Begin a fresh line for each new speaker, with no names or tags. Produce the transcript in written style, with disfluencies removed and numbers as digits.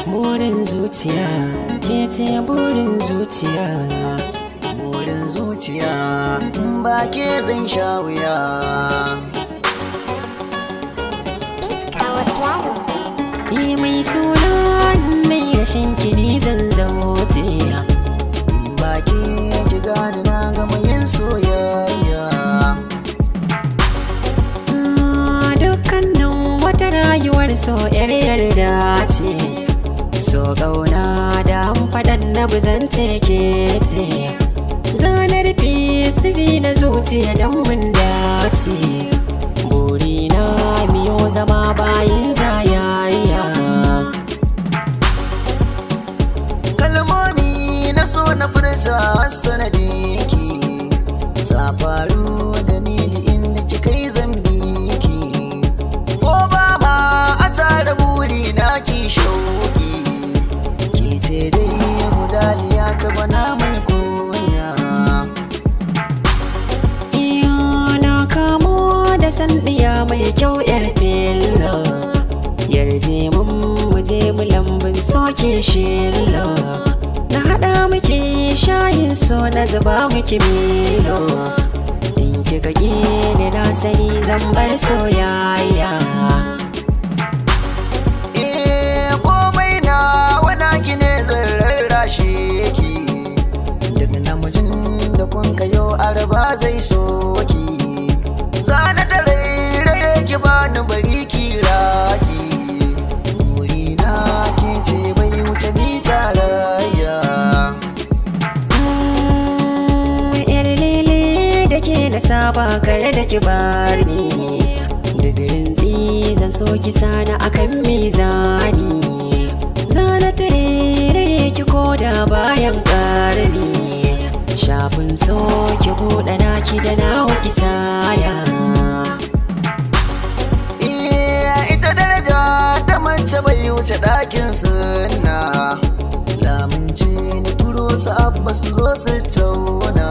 Burin zuciya, ke ce burin zuciya.
Burin zuciya, ba ke zan sha wuya.
Yi mai suna mai rashin kini zan zauce.
Ba ke ki gani na gama yin soyayya.
Dukkanin wata rayuwar so yar yarda ce. So ƙauna da faɗan na buzance ke ce. Zanar fi sirri na zuciya don mun dace. Burina miyo zama bayin jayayya.
Kalmomi na so na fursa sanadinki. Ta faru da ni da inda kika yi zambiki. Ko ba ma a tare buri na ki shauki. Ki ce dai mudaliya ta bana mai kunya.
Iyo na kamo da sandiya mai kyau yar filo. Yarje mun muje mu lambun soke shilo. Na haɗa muke shayin so na zuba muke milo. In kika gini na sani zan bar soyayya.
Komai na wana ki ne zan rarrashe ki. Duk namijin da kun kayo arba zai so ki. Zana da rairaye ki bani bari ki raki. Burina ke ce bai wuce ni tarayya.
Yar lele da ke da saba kare da ki bani. Digirin zan so ki sana akan mizani. Zana tare ki koda bayan karni. Shafin so ki buɗe naki da nawa ki saya.
Ita daraja ta mace bai wuce ɗakin sunna. Lamunce ni turo su abba su zo su tauna.